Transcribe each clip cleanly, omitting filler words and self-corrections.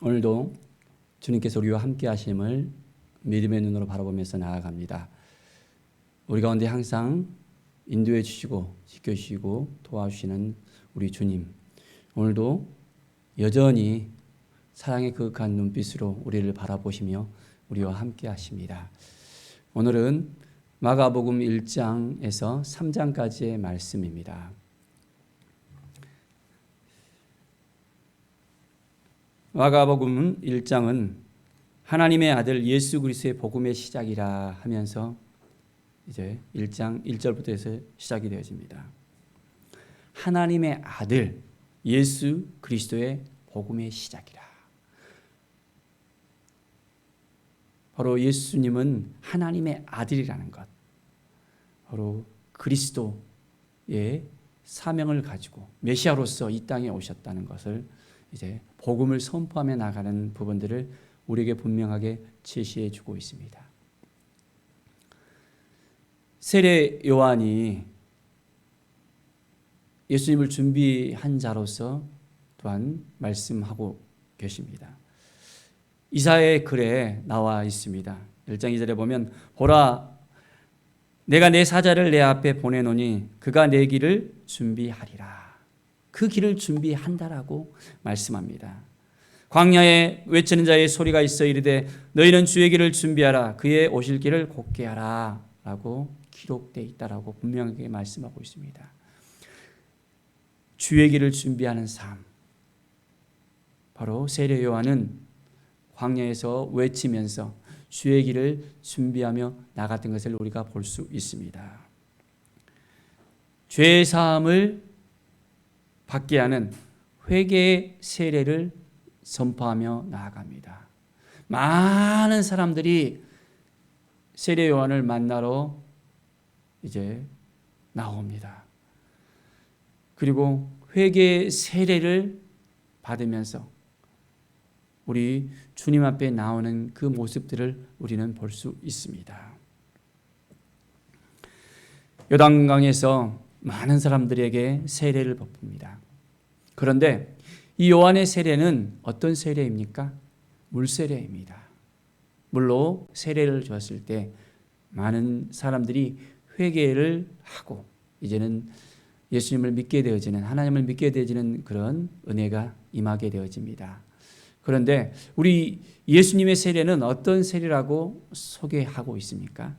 오늘도 주님께서 우리와 함께 하심을 믿음의 눈으로 바라보면서 나아갑니다. 우리 가운데 항상 인도해 주시고 지켜주시고 도와주시는 우리 주님, 오늘도 여전히 사랑의 그윽한 눈빛으로 우리를 바라보시며 우리와 함께 하십니다. 오늘은 마가복음 1장에서 3장까지의 말씀입니다. 마가복음 1장은 하나님의 아들 예수 그리스도의 복음의 시작이라 하면서 이제 1장 1절부터 해서 시작이 되어집니다. 하나님의 아들 예수 그리스도의 복음의 시작이라. 바로 예수님은 하나님의 아들이라는 것, 바로 그리스도의 사명을 가지고 메시아로서 이 땅에 오셨다는 것을 이제 복음을 선포하며 나가는 부분들을 우리에게 분명하게 제시해 주고 있습니다. 세례 요한이 예수님을 준비한 자로서 또한 말씀하고 계십니다. 이사야의 글에 나와 있습니다. 1장 2절에 보면 보라, 내가 내 사자를 내 앞에 보내노니 그가 내 길을 준비하리라. 그 길을 준비한다라고 말씀합니다. 광야에 외치는 자의 소리가 있어 이르되 너희는 주의 길을 준비하라, 그의 오실 길을 곧게 하라 라고 기록되어 있다라고 분명하게 말씀하고 있습니다. 주의 길을 준비하는 삶, 바로 세례 요한은 광야에서 외치면서 주의 길을 준비하며 나갔던 것을 우리가 볼 수 있습니다. 죄 사함을 받게 하는 회개의 세례를 선포하며 나아갑니다. 많은 사람들이 세례 요한을 만나러 이제 나옵니다. 그리고 회개의 세례를 받으면서 우리 주님 앞에 나오는 그 모습들을 우리는 볼 수 있습니다. 요단강에서 많은 사람들에게 세례를 베풉니다. 그런데 이 요한의 세례는 어떤 세례입니까? 물세례입니다. 물로 세례를 주었을 때 많은 사람들이 회개를 하고 이제는 예수님을 믿게 되어지는, 하나님을 믿게 되어지는 그런 은혜가 임하게 되어집니다. 그런데 우리 예수님의 세례는 어떤 세례라고 소개하고 있습니까?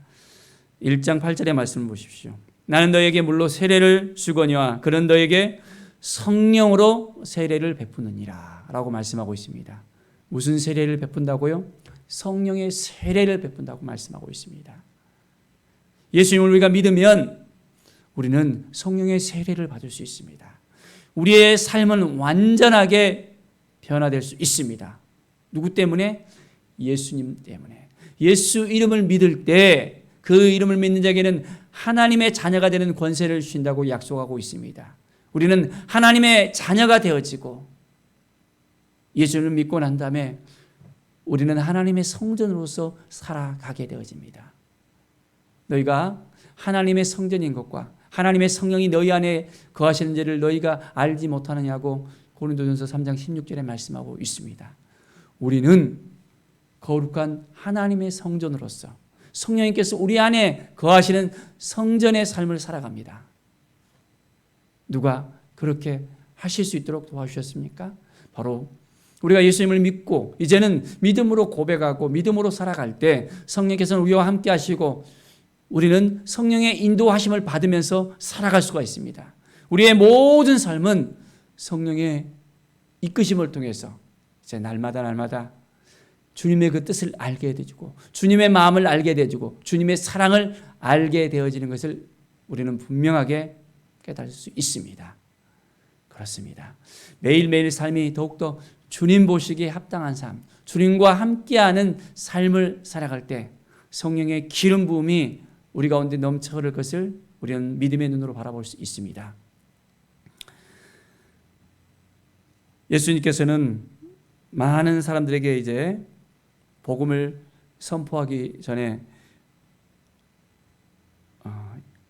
1장 8절의 말씀을 보십시오. 나는 너에게 물로 세례를 주거니와 그는 너에게 성령으로 세례를 베푸느니라 라고 말씀하고 있습니다. 무슨 세례를 베푼다고요? 성령의 세례를 베푼다고 말씀하고 있습니다. 예수님을 우리가 믿으면 우리는 성령의 세례를 받을 수 있습니다. 우리의 삶은 완전하게 변화될 수 있습니다. 누구 때문에? 예수님 때문에. 예수 이름을 믿을 때 그 이름을 믿는 자에게는 하나님의 자녀가 되는 권세를 주신다고 약속하고 있습니다. 우리는 하나님의 자녀가 되어지고 예수를 믿고 난 다음에 우리는 하나님의 성전으로서 살아가게 되어집니다. 너희가 하나님의 성전인 것과 하나님의 성령이 너희 안에 거하시는 줄을 너희가 알지 못하느냐고 고린도전서 3장 16절에 말씀하고 있습니다. 우리는 거룩한 하나님의 성전으로서 성령님께서 우리 안에 거하시는 성전의 삶을 살아갑니다. 누가 그렇게 하실 수 있도록 도와주셨습니까? 바로 우리가 예수님을 믿고 이제는 믿음으로 고백하고 믿음으로 살아갈 때 성령께서는 우리와 함께 하시고 우리는 성령의 인도하심을 받으면서 살아갈 수가 있습니다. 우리의 모든 삶은 성령의 이끄심을 통해서 이제 날마다 주님의 그 뜻을 알게 되고 주님의 마음을 알게 되고 주님의 사랑을 알게 되어지는 것을 우리는 분명하게 깨달을 수 있습니다. 그렇습니다. 매일매일 삶이 더욱더 주님 보시기에 합당한 삶, 주님과 함께하는 삶을 살아갈 때 성령의 기름 부음이 우리 가운데 넘쳐 흐를 것을 우리는 믿음의 눈으로 바라볼 수 있습니다. 예수님께서는 많은 사람들에게 이제 복음을 선포하기 전에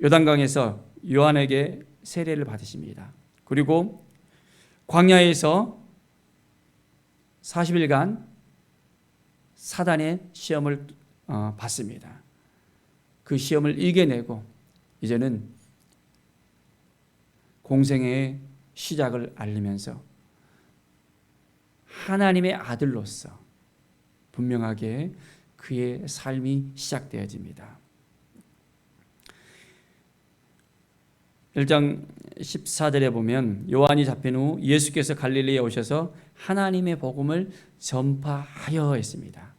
요단강에서 요한에게 세례를 받으십니다. 그리고 광야에서 40일간 사단의 시험을 받습니다. 그 시험을 이겨내고 이제는 공생애의 시작을 알리면서 하나님의 아들로서 분명하게 그의 삶이 시작되어집니다. 1장 14절에 보면 요한이 잡힌 후 예수께서 갈릴리에 오셔서 하나님의 복음을 전파하여 했습니다.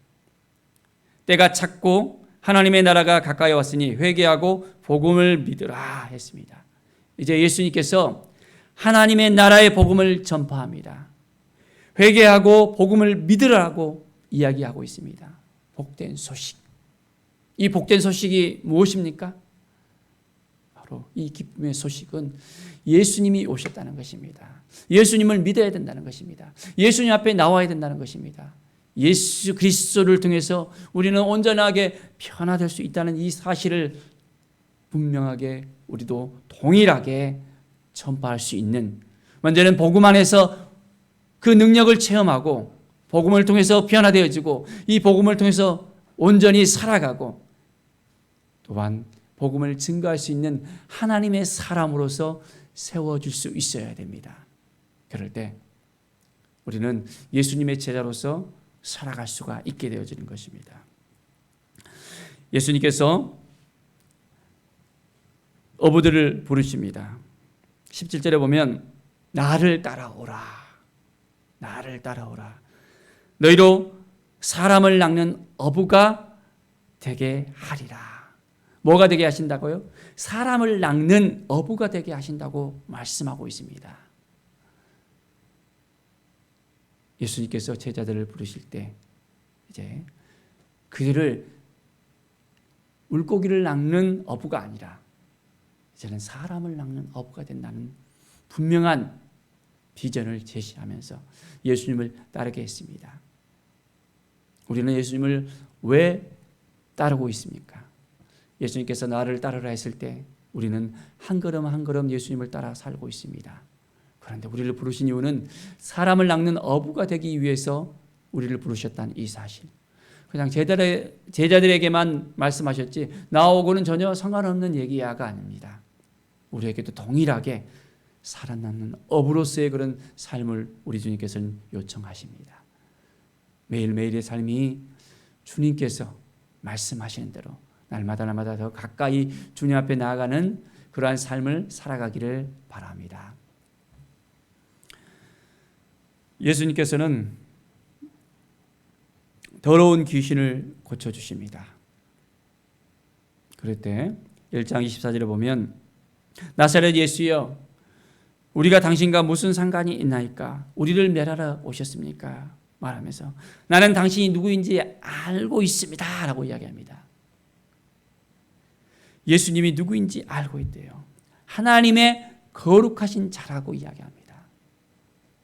때가 찼고 하나님의 나라가 가까이 왔으니 회개하고 복음을 믿으라 했습니다. 이제 예수님께서 하나님의 나라의 복음을 전파합니다. 회개하고 복음을 믿으라고 이야기하고 있습니다. 복된 소식. 이 복된 소식이 무엇입니까? 바로 이 기쁨의 소식은 예수님이 오셨다는 것입니다. 예수님을 믿어야 된다는 것입니다. 예수님 앞에 나와야 된다는 것입니다. 예수 그리스도를 통해서 우리는 온전하게 변화될 수 있다는 이 사실을 분명하게 우리도 동일하게 전파할 수 있는, 먼저는 복음 안에서 그 능력을 체험하고 복음을 통해서 변화되어지고 이 복음을 통해서 온전히 살아가고 또한 복음을 증거할 수 있는 하나님의 사람으로서 세워줄 수 있어야 됩니다. 그럴 때 우리는 예수님의 제자로서 살아갈 수가 있게 되어지는 것입니다. 예수님께서 어부들을 부르십니다. 17절에 보면 나를 따라오라. 나를 따라오라. 너희로 사람을 낚는 어부가 되게 하리라. 뭐가 되게 하신다고요? 사람을 낚는 어부가 되게 하신다고 말씀하고 있습니다. 예수님께서 제자들을 부르실 때 이제 그들을 물고기를 낚는 어부가 아니라 이제는 사람을 낚는 어부가 된다는 분명한 비전을 제시하면서 예수님을 따르게 했습니다. 우리는 예수님을 왜 따르고 있습니까? 예수님께서 나를 따르라 했을 때 우리는 한 걸음 한 걸음 예수님을 따라 살고 있습니다. 그런데 우리를 부르신 이유는 사람을 낚는 어부가 되기 위해서 우리를 부르셨다는 이 사실. 그냥 제자들에게만 말씀하셨지 나하고는 전혀 상관없는 얘기야가 아닙니다. 우리에게도 동일하게 살아남는 어부로서의 그런 삶을 우리 주님께서는 요청하십니다. 매일매일의 삶이 주님께서 말씀하시는 대로 날마다 더 가까이 주님 앞에 나아가는 그러한 삶을 살아가기를 바랍니다. 예수님께서는 더러운 귀신을 고쳐주십니다. 그럴 때 1장 24절에 보면 나사렛 예수여 우리가 당신과 무슨 상관이 있나이까? 우리를 멸하러 오셨습니까? 말하면서 나는 당신이 누구인지 알고 있습니다 라고 이야기합니다. 예수님이 누구인지 알고 있대요. 하나님의 거룩하신 자라고 이야기합니다.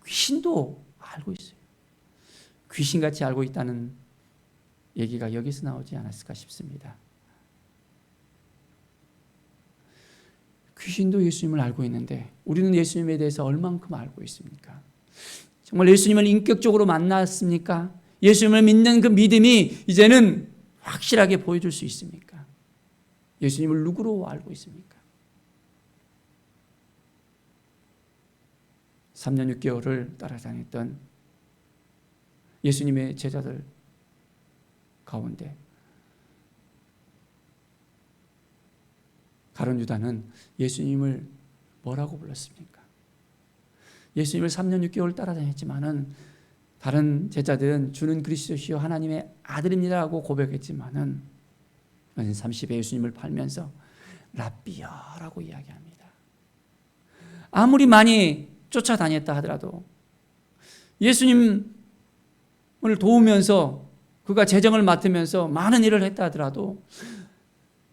귀신도 알고 있어요. 귀신같이 알고 있다는 얘기가 여기서 나오지 않았을까 싶습니다. 귀신도 예수님을 알고 있는데 우리는 예수님에 대해서 얼만큼 알고 있습니까? 정말 예수님을 인격적으로 만났습니까? 예수님을 믿는 그 믿음이 이제는 확실하게 보여줄 수 있습니까? 예수님을 누구로 알고 있습니까? 3년 6개월을 따라다녔던 예수님의 제자들 가운데 가룟 유다는 예수님을 뭐라고 불렀습니까? 예수님을 3년 6개월 따라다녔지만은 다른 제자들은 주는 그리스도시요 하나님의 아들입니다라고 고백했지만은 30에 예수님을 팔면서 랍비여라고 이야기합니다. 아무리 많이 쫓아다녔다 하더라도 예수님을 도우면서 그가 재정을 맡으면서 많은 일을 했다 하더라도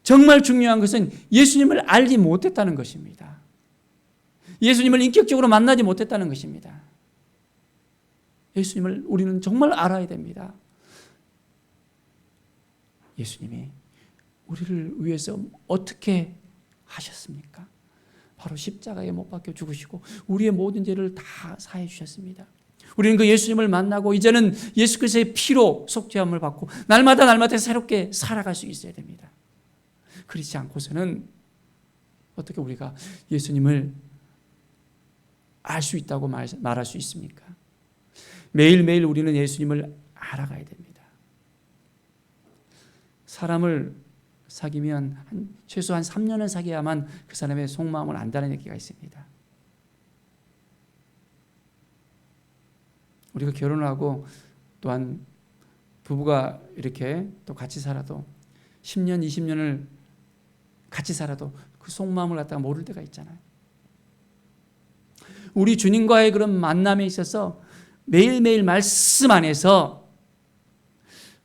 정말 중요한 것은 예수님을 알지 못했다는 것입니다. 예수님을 인격적으로 만나지 못했다는 것입니다. 예수님을 우리는 정말 알아야 됩니다. 예수님이 우리를 위해서 어떻게 하셨습니까? 바로 십자가에 못 박혀 죽으시고 우리의 모든 죄를 다 사해 주셨습니다. 우리는 그 예수님을 만나고 이제는 예수 그리스도의 피로 속죄함을 받고 날마다 새롭게 살아갈 수 있어야 됩니다. 그렇지 않고서는 어떻게 우리가 예수님을 알 수 있다고 말할 수 있습니까? 매일매일 우리는 예수님을 알아가야 됩니다. 사람을 사귀면 최소한 3년은 사귀어야만 그 사람의 속마음을 안다는 얘기가 있습니다. 우리가 결혼을 하고 또한 부부가 이렇게 또 같이 살아도 10년, 20년을 같이 살아도 그 속마음을 갖다가 모를 때가 있잖아요. 우리 주님과의 그런 만남에 있어서 매일매일 말씀 안에서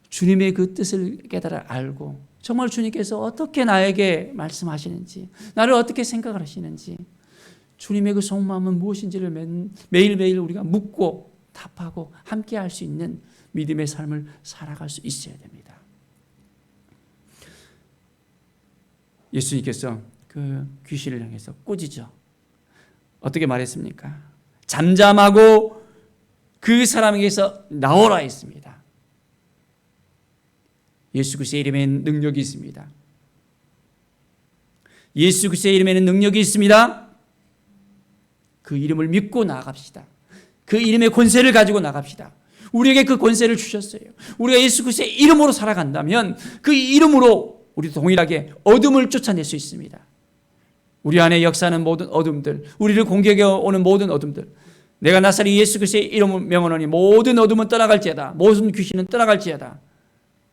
주님의 그 뜻을 깨달아 알고 정말 주님께서 어떻게 나에게 말씀하시는지, 나를 어떻게 생각을 하시는지, 주님의 그 속마음은 무엇인지를 매일매일 우리가 묻고 답하고 함께 할 수 있는 믿음의 삶을 살아갈 수 있어야 됩니다. 예수님께서 그 귀신을 향해서 꾸짖어 어떻게 말했습니까? 잠잠하고 그 사람에게서 나오라 했습니다. 예수 그리스도의 이름에는 능력이 있습니다. 예수 그리스도의 이름에는 능력이 있습니다. 그 이름을 믿고 나아갑시다. 그 이름의 권세를 가지고 나갑시다. 우리에게 그 권세를 주셨어요. 우리가 예수 그리스도의 이름으로 살아간다면 그 이름으로 우리도 동일하게 어둠을 쫓아낼 수 있습니다. 우리 안에 역사하는 모든 어둠들, 우리를 공격해 오는 모든 어둠들, 내가 나사렛 예수 그리스도의 이름을 명하노니 모든 어둠은 떠나갈지어다. 모든 귀신은 떠나갈지어다.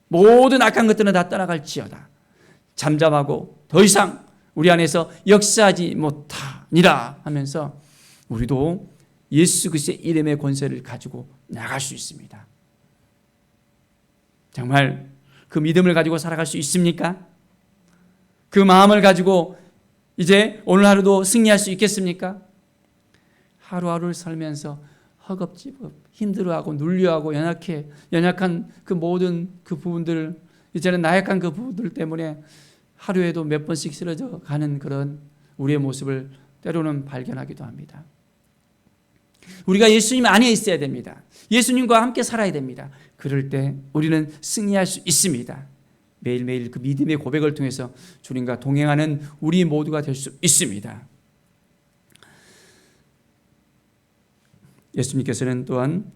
모든 악한 것들은 다 떠나갈지어다. 잠잠하고 더 이상 우리 안에서 역사하지 못하니라 하면서 우리도 예수 그리스도의 이름의 권세를 가지고 나갈 수 있습니다. 정말 그 믿음을 가지고 살아갈 수 있습니까? 그 마음을 가지고 이제 오늘 하루도 승리할 수 있겠습니까? 하루하루를 살면서 허겁지겁 힘들어하고 눌려하고 연약한 그 모든 그 부분들, 이제는 나약한 그 부분들 때문에 하루에도 몇 번씩 쓰러져 가는 그런 우리의 모습을 때로는 발견하기도 합니다. 우리가 예수님 안에 있어야 됩니다. 예수님과 함께 살아야 됩니다. 그럴 때 우리는 승리할 수 있습니다. 매일매일 그 믿음의 고백을 통해서 주님과 동행하는 우리 모두가 될 수 있습니다. 예수님께서는 또한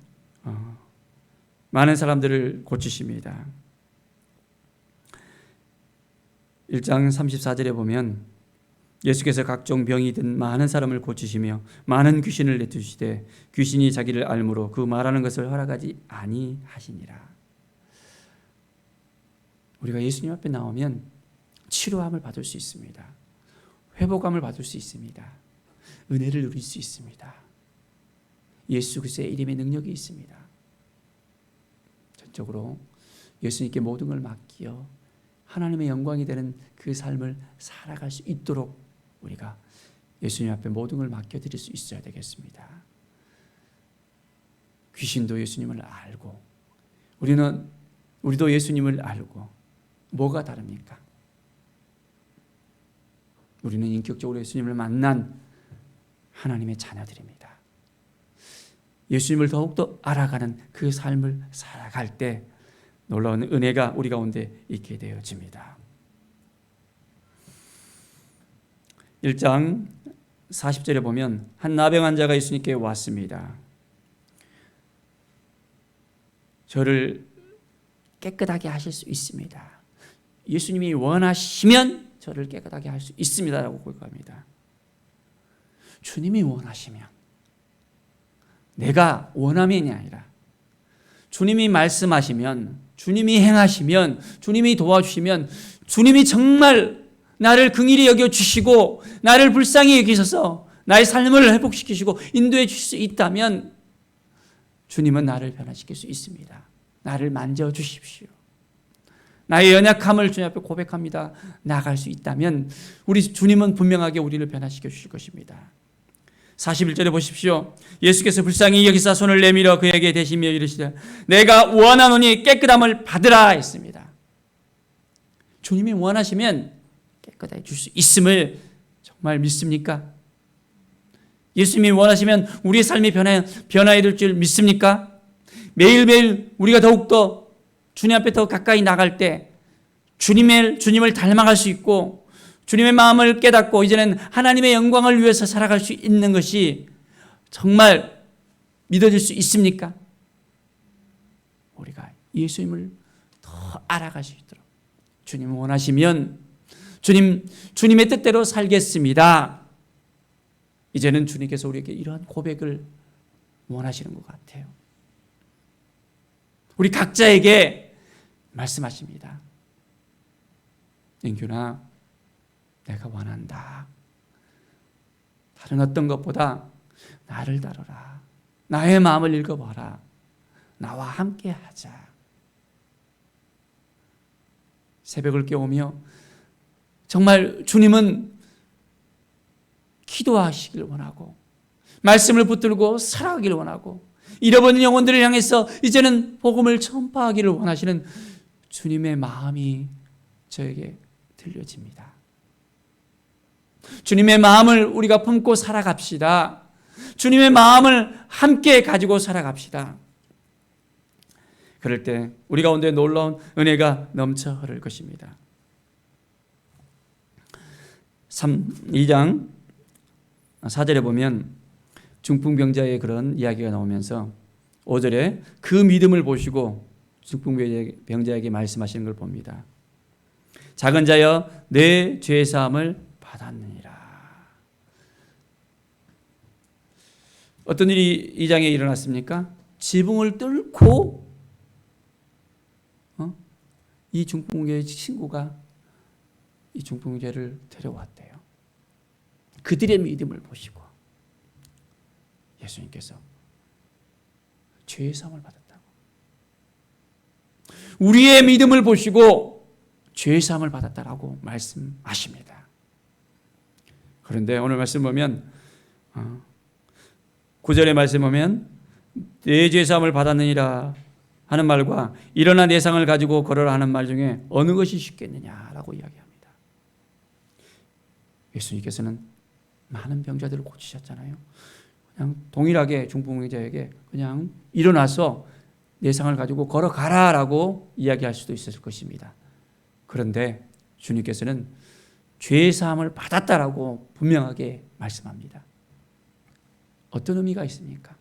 많은 사람들을 고치십니다. 1장 34절에 보면 예수께서 각종 병이 든 많은 사람을 고치시며 많은 귀신을 내쫓으시되 귀신이 자기를 알므로 그 말하는 것을 허락하지 아니하시니라. 우리가 예수님 앞에 나오면 치료함을 받을 수 있습니다. 회복함을 받을 수 있습니다. 은혜를 누릴 수 있습니다. 예수 그리스도의 이름의 능력이 있습니다. 전적으로 예수님께 모든 걸 맡기어 하나님의 영광이 되는 그 삶을 살아갈 수 있도록 우리가 예수님 앞에 모든 걸 맡겨드릴 수 있어야 되겠습니다. 귀신도 예수님을 알고 우리도 예수님을 알고 뭐가 다릅니까? 우리는 인격적으로 예수님을 만난 하나님의 자녀들입니다. 예수님을 더욱더 알아가는 그 삶을 살아갈 때 놀라운 은혜가 우리 가운데 있게 되어집니다. 1장 40절에 보면 한 나병 환자가 예수님께 왔습니다. 저를 깨끗하게 하실 수 있습니다. 예수님이 원하시면 저를 깨끗하게 할 수 있습니다라고 고백합니다. 주님이 원하시면, 내가 원하면이 아니라 주님이 말씀하시면, 주님이 행하시면, 주님이 도와주시면, 주님이 정말 나를 긍휼히 여겨주시고 나를 불쌍히 여기셔서 나의 삶을 회복시키시고 인도해 주실 수 있다면 주님은 나를 변화시킬 수 있습니다. 나를 만져주십시오. 나의 연약함을 주님 앞에 고백합니다. 나아갈 수 있다면 우리 주님은 분명하게 우리를 변화시켜 주실 것입니다. 41절에 보십시오. 예수께서 불쌍히 여기사 손을 내밀어 그에게 대시며 이르시되 내가 원하노니 깨끗함을 받으라 했습니다. 주님이 원하시면 깨끗하게 줄 수 있음을 정말 믿습니까? 예수님이 원하시면 우리의 삶이 변화해 될 줄 믿습니까? 매일매일 우리가 더욱더 주님 앞에 더 가까이 나갈 때 주님을 닮아갈 수 있고 주님의 마음을 깨닫고 이제는 하나님의 영광을 위해서 살아갈 수 있는 것이 정말 믿어질 수 있습니까? 우리가 예수님을 더 알아갈 수 있도록 주님 원하시면 주님의 뜻대로 살겠습니다. 이제는 주님께서 우리에게 이러한 고백을 원하시는 것 같아요. 우리 각자에게 말씀하십니다. 인규나, 내가 원한다. 다른 어떤 것보다 나를 다뤄라. 나의 마음을 읽어봐라. 나와 함께 하자. 새벽을 깨우며 정말 주님은 기도하시길 원하고 말씀을 붙들고 살아가기를 원하고 잃어버린 영혼들을 향해서 이제는 복음을 전파하기를 원하시는 주님의 마음이 저에게 들려집니다. 주님의 마음을 우리가 품고 살아갑시다. 주님의 마음을 함께 가지고 살아갑시다. 그럴 때 우리 가운데 놀라운 은혜가 넘쳐 흐를 것입니다. 2장 4절에 보면 중풍병자의 그런 이야기가 나오면서 5절에 그 믿음을 보시고 중풍병자에게 말씀하시는 걸 봅니다. 작은 자여 내 죄사함을 받았느니라. 어떤 일이 이 장에 일어났습니까? 지붕을 뚫고 이 중풍병자의 친구가 이 중풍병자를 데려왔대요. 그들의 믿음을 보시고 예수님께서 죄의 사함을 받았다고. 우리의 믿음을 보시고 죄의 사함을 받았다라고 말씀하십니다. 그런데 오늘 말씀 보면 9절의 말씀 보면 내 죄의 사함을 받았느니라 하는 말과 일어나 내 상을 가지고 걸어라 하는 말 중에 어느 것이 쉽겠느냐라고 이야기합니다. 예수님께서는 많은 병자들을 고치셨잖아요. 그냥 동일하게 중풍병자에게 그냥 일어나서 내 상을 가지고 걸어가라라고 이야기할 수도 있었을 것입니다. 그런데 주님께서는 죄의 사함을 받았다라고 분명하게 말씀합니다. 어떤 의미가 있습니까?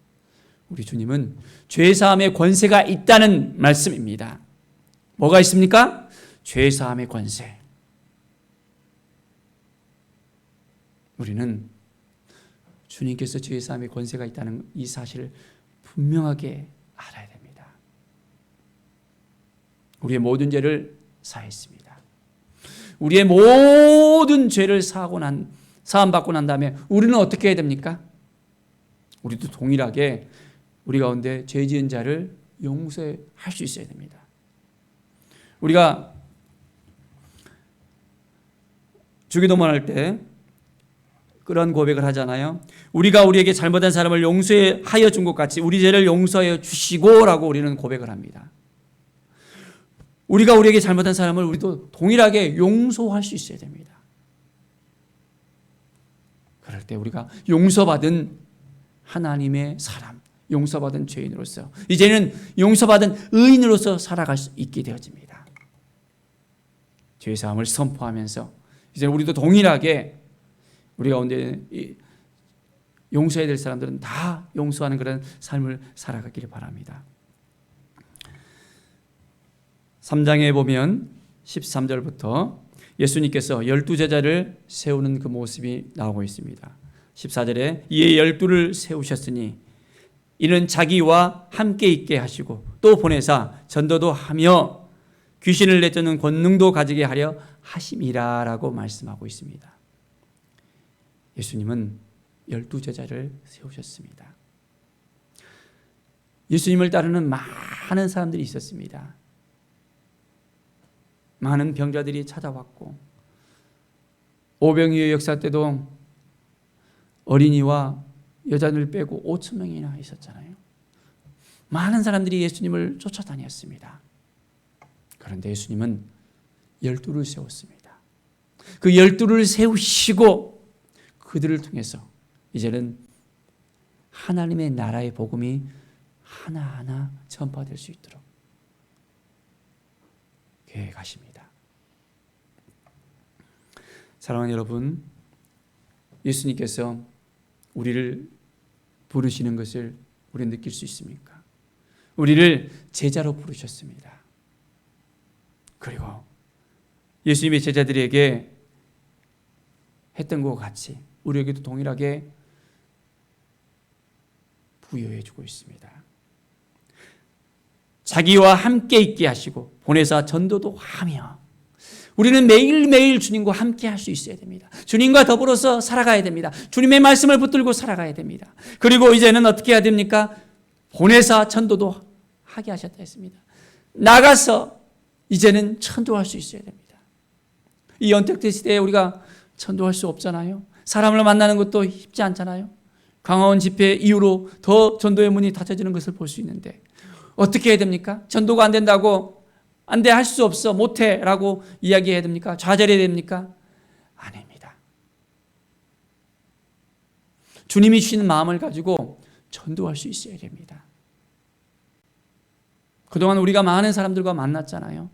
우리 주님은 죄의 사함의 권세가 있다는 말씀입니다. 뭐가 있습니까? 죄의 사함의 권세. 우리는 주님께서 죄의 사함의 권세가 있다는 이 사실을 분명하게 알아야 됩니다. 우리의 모든 죄를 사했습니다. 우리의 모든 죄를 사함받고 난 다음에 우리는 어떻게 해야 됩니까? 우리도 동일하게 우리 가운데 죄 지은 자를 용서할 수 있어야 됩니다. 우리가 주기도문 할 때 그런 고백을 하잖아요. 우리가 우리에게 잘못한 사람을 용서하여 준 것 같이 우리 죄를 용서하여 주시고 라고 우리는 고백을 합니다. 우리가 우리에게 잘못한 사람을 우리도 동일하게 용서할 수 있어야 됩니다. 그럴 때 우리가 용서받은 하나님의 사람, 용서받은 죄인으로서 이제는 용서받은 의인으로서 살아갈 수 있게 되어집니다. 죄사함을 선포하면서 이제 우리도 동일하게 우리 가운데 용서해야 될 사람들은 다 용서하는 그런 삶을 살아가기를 바랍니다. 3장에 보면 13절부터 예수님께서 12제자를 세우는 그 모습이 나오고 있습니다. 14절에 이에 12를 세우셨으니 이는 자기와 함께 있게 하시고 또 보내사 전도도 하며 귀신을 내쫓는 권능도 가지게 하려 하심이라라고 말씀하고 있습니다. 예수님은 12제자를 세우셨습니다. 예수님을 따르는 많은 사람들이 있었습니다. 많은 병자들이 찾아왔고 오병이의 역사 때도 어린이와 여자들 빼고 5,000명이나 있었잖아요. 많은 사람들이 예수님을 쫓아다녔습니다. 그런데 예수님은 12를 세웠습니다. 그 12를 세우시고 그들을 통해서 이제는 하나님의 나라의 복음이 하나하나 전파될 수 있도록 계획하십니다. 사랑하는 여러분, 예수님께서 우리를 부르시는 것을 우리 느낄 수 있습니까? 우리를 제자로 부르셨습니다. 그리고 예수님의 제자들에게 했던 것과 같이 우리에게도 동일하게 부여해 주고 있습니다. 자기와 함께 있게 하시고 보내사 전도도 하며, 우리는 매일매일 주님과 함께 할 수 있어야 됩니다. 주님과 더불어서 살아가야 됩니다. 주님의 말씀을 붙들고 살아가야 됩니다. 그리고 이제는 어떻게 해야 됩니까? 보내사 전도도 하게 하셨다 했습니다. 나가서 이제는 전도할 수 있어야 됩니다. 이 언택트 시대에 우리가 전도할 수 없잖아요. 사람을 만나는 것도 쉽지 않잖아요. 강화원 집회 이후로 더 전도의 문이 닫혀지는 것을 볼 수 있는데 어떻게 해야 됩니까? 전도가 안 된다고, 안 돼, 할 수 없어, 못해 라고 이야기해야 됩니까? 좌절해야 됩니까? 아닙니다. 주님이 주시는 마음을 가지고 전도할 수 있어야 됩니다. 그동안 우리가 많은 사람들과 만났잖아요.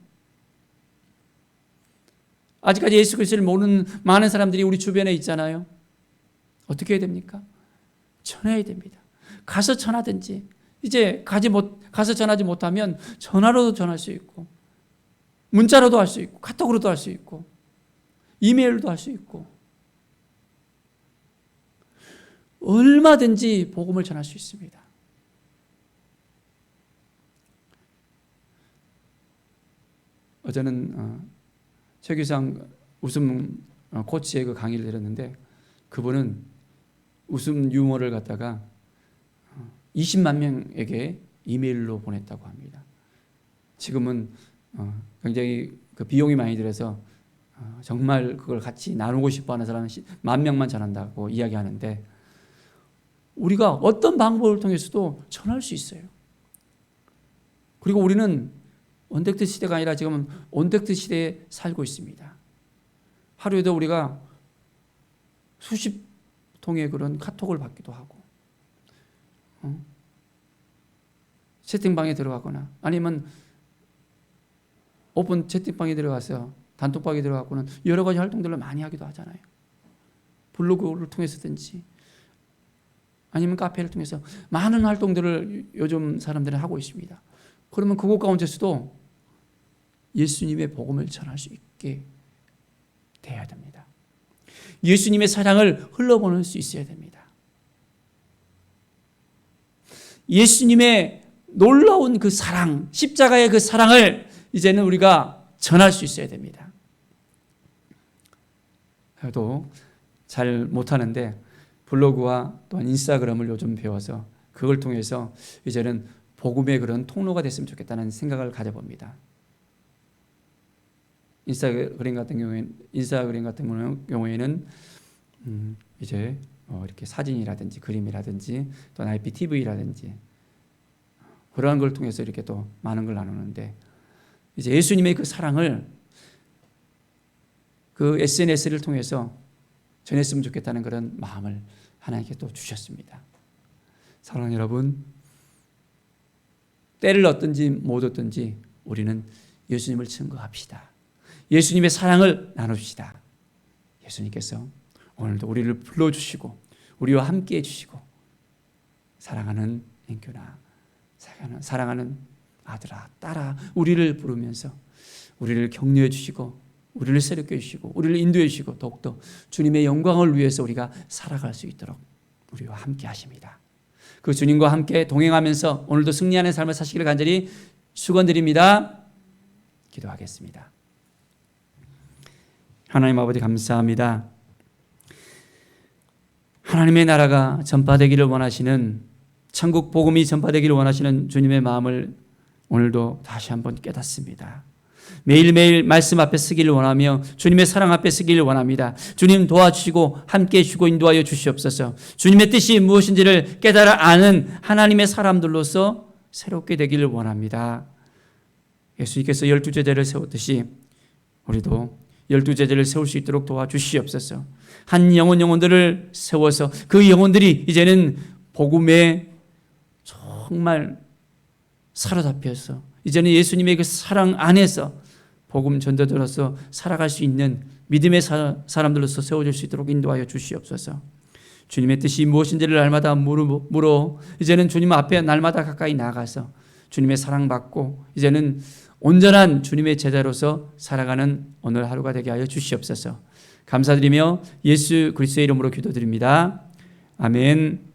아직까지 예수 그리스도를 모르는 많은 사람들이 우리 주변에 있잖아요. 어떻게 해야 됩니까? 전해야 됩니다. 가서 전하든지, 이제 가서 전하지 못하면 전화로도 전할 수 있고, 문자로도 할 수 있고, 카톡으로도 할 수 있고, 이메일로도 할 수 있고, 얼마든지 복음을 전할 수 있습니다. 어제는 최규상 웃음 코치의 그 강의를 들었는데, 그분은 웃음 유머를 갖다가 20만 명에게 이메일로 보냈다고 합니다. 지금은 굉장히 그 비용이 많이 들어서 정말 그걸 같이 나누고 싶어하는 사람은 10,000명만 전한다고 이야기하는데, 우리가 어떤 방법을 통해서도 전할 수 있어요. 그리고 우리는 언택트 시대가 아니라 지금은 온택트 시대에 살고 있습니다. 하루에도 우리가 수십 통의 그런 카톡을 받기도 하고, 채팅방에 들어가거나 아니면 오픈 채팅방에 들어가서 단톡방에 들어가고는 여러 가지 활동들을 많이 하기도 하잖아요. 블로그를 통해서든지 아니면 카페를 통해서 많은 활동들을 요즘 사람들은 하고 있습니다. 그러면 그곳 가운데서도 예수님의 복음을 전할 수 있게 돼야 됩니다. 예수님의 사랑을 흘러보낼 수 있어야 됩니다. 예수님의 놀라운 그 사랑, 십자가의 그 사랑을 이제는 우리가 전할 수 있어야 됩니다. 저도 잘 못하는데 블로그와 또한 인스타그램을 요즘 배워서 그걸 통해서 이제는 복음의 그런 통로가 됐으면 좋겠다는 생각을 가져봅니다. 인스타그램 같은 경우에는 이제 이렇게 사진이라든지 그림이라든지 또 IPTV라든지 그러한 걸 통해서 이렇게 또 많은 걸 나누는데, 이제 예수님의 그 사랑을 그 SNS를 통해서 전했으면 좋겠다는 그런 마음을 하나님께 또 주셨습니다. 사랑하는 여러분, 때를 얻든지 못 얻든지 우리는 예수님을 증거합시다. 예수님의 사랑을 나눕시다. 예수님께서 오늘도 우리를 불러주시고 우리와 함께 해주시고, 사랑하는 인규나 사랑하는 아들아 딸아 우리를 부르면서 우리를 격려해 주시고 우리를 새롭게 해주시고 우리를 인도해 주시고 더욱더 주님의 영광을 위해서 우리가 살아갈 수 있도록 우리와 함께 하십니다. 그 주님과 함께 동행하면서 오늘도 승리하는 삶을 사시기를 간절히 축원드립니다. 기도하겠습니다. 하나님 아버지 감사합니다. 하나님의 나라가 전파되기를 원하시는, 천국 복음이 전파되기를 원하시는 주님의 마음을 오늘도 다시 한번 깨닫습니다. 매일매일 말씀 앞에 서기를 원하며 주님의 사랑 앞에 서기를 원합니다. 주님 도와주시고 함께해 주시고 인도하여 주시옵소서. 주님의 뜻이 무엇인지를 깨달아 아는 하나님의 사람들로서 새롭게 되기를 원합니다. 예수님께서 12제자를 세웠듯이 우리도 12제자를 세울 수 있도록 도와주시옵소서. 한 영혼들을 세워서 그 영혼들이 이제는 복음에 정말 사로잡혀서 이제는 예수님의 그 사랑 안에서 복음 전도자로서 살아갈 수 있는 믿음의 사람들로서 세워질 수 있도록 인도하여 주시옵소서. 주님의 뜻이 무엇인지를 날마다 물어 이제는 주님 앞에 날마다 가까이 나가서 주님의 사랑받고 이제는 온전한 주님의 제자로서 살아가는 오늘 하루가 되게 하여 주시옵소서. 감사드리며 예수 그리스도의 이름으로 기도드립니다. 아멘.